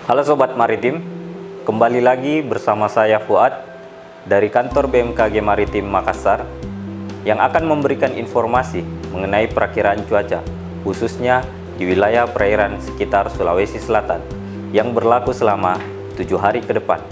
Halo Sobat Maritim, kembali lagi bersama saya Fuad dari kantor BMKG Maritim Makassar yang akan memberikan informasi mengenai perakiraan cuaca, khususnya di wilayah perairan sekitar Sulawesi Selatan yang berlaku selama 7 hari ke depan.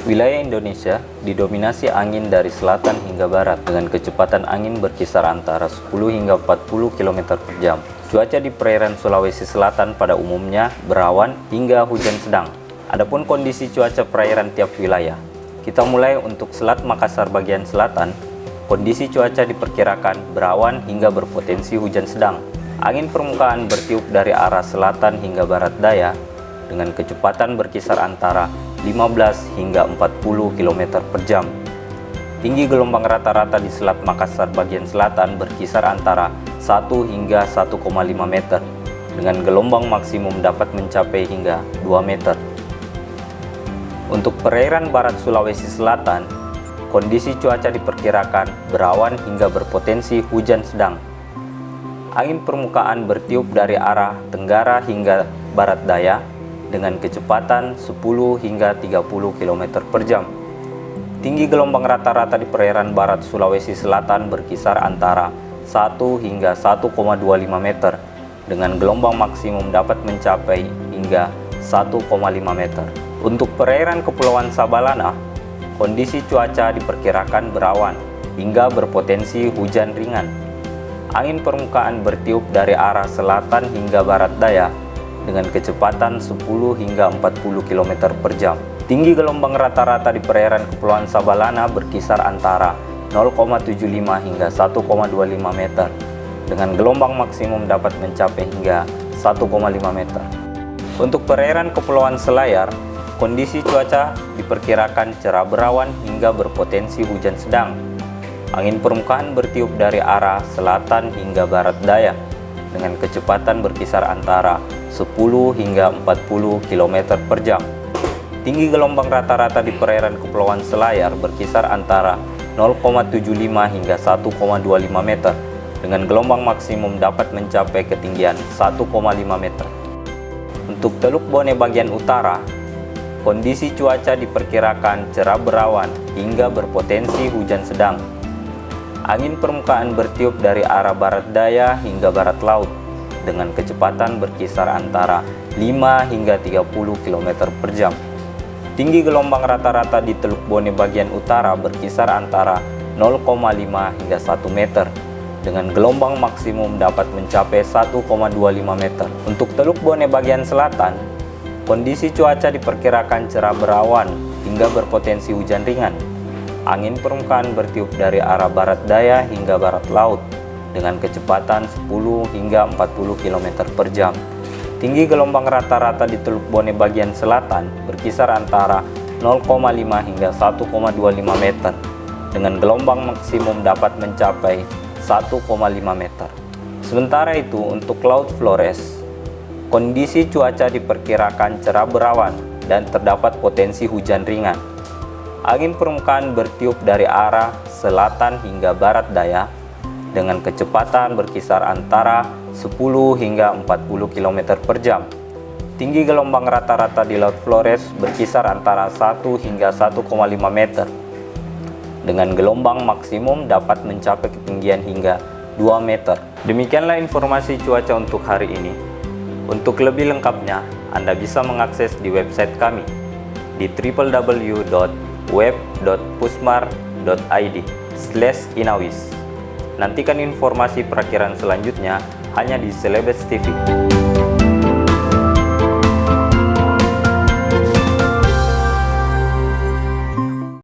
Wilayah Indonesia didominasi angin dari selatan hingga barat dengan kecepatan angin berkisar antara 10 hingga 40 km per jam. Cuaca di perairan Sulawesi Selatan pada umumnya berawan hingga hujan sedang. Adapun kondisi cuaca perairan tiap wilayah. Kita mulai untuk Selat Makassar bagian selatan. Kondisi cuaca diperkirakan berawan hingga berpotensi hujan sedang. Angin permukaan bertiup dari arah selatan hingga barat daya dengan kecepatan berkisar antara 15 hingga 40 km per jam. Tinggi gelombang rata-rata di Selat Makassar bagian selatan berkisar antara 1 hingga 1,5 meter, dengan gelombang maksimum dapat mencapai hingga 2 meter. Untuk perairan barat Sulawesi Selatan, kondisi cuaca diperkirakan berawan hingga berpotensi hujan sedang. Angin permukaan bertiup dari arah tenggara hingga barat daya dengan kecepatan 10 hingga 30 km per jam. Tinggi gelombang rata-rata di perairan barat Sulawesi Selatan berkisar antara 1 hingga 1,25 meter, dengan gelombang maksimum dapat mencapai hingga 1,5 meter. Untuk perairan Kepulauan Sabalana, kondisi cuaca diperkirakan berawan hingga berpotensi hujan ringan. Angin permukaan bertiup dari arah selatan hingga barat daya dengan kecepatan 10 hingga 40 km per jam. Tinggi gelombang rata-rata di perairan Kepulauan Sabalana berkisar antara 0,75 hingga 1,25 meter, dengan gelombang maksimum dapat mencapai hingga 1,5 meter. Untuk perairan Kepulauan Selayar, kondisi cuaca diperkirakan cerah berawan hingga berpotensi hujan sedang. Angin permukaan bertiup dari arah selatan hingga barat daya dengan kecepatan berkisar antara 10 hingga 40 km per jam. Tinggi gelombang rata-rata di perairan Kepulauan Selayar berkisar antara 0,75 hingga 1,25 meter, dengan gelombang maksimum dapat mencapai ketinggian 1,5 meter. Untuk Teluk Bone bagian utara, kondisi cuaca diperkirakan cerah berawan hingga berpotensi hujan sedang. Angin permukaan bertiup dari arah barat daya hingga barat laut dengan kecepatan berkisar antara 5 hingga 30 km per jam. Tinggi gelombang rata-rata di Teluk Bone bagian utara berkisar antara 0,5 hingga 1 meter, dengan gelombang maksimum dapat mencapai 1,25 meter. Untuk Teluk Bone bagian selatan, kondisi cuaca diperkirakan cerah berawan hingga berpotensi hujan ringan. Angin permukaan bertiup dari arah barat daya hingga barat laut dengan kecepatan 10 hingga 40 km per jam. Tinggi gelombang rata-rata di Teluk Bone bagian selatan berkisar antara 0,5 hingga 1,25 meter, dengan gelombang maksimum dapat mencapai 1,5 meter. Sementara itu, untuk Laut Flores, kondisi cuaca diperkirakan cerah berawan dan terdapat potensi hujan ringan. Angin permukaan bertiup dari arah selatan hingga barat daya dengan kecepatan berkisar antara 10 hingga 40 km per jam. Tinggi gelombang rata-rata di Laut Flores berkisar antara 1 hingga 1,5 meter, dengan gelombang maksimum dapat mencapai ketinggian hingga 2 meter. Demikianlah informasi cuaca untuk hari ini. Untuk lebih lengkapnya, Anda bisa mengakses di website kami di www.web.pusmar.id/inawis. Nantikan informasi perakiraan selanjutnya hanya di Celebes TV.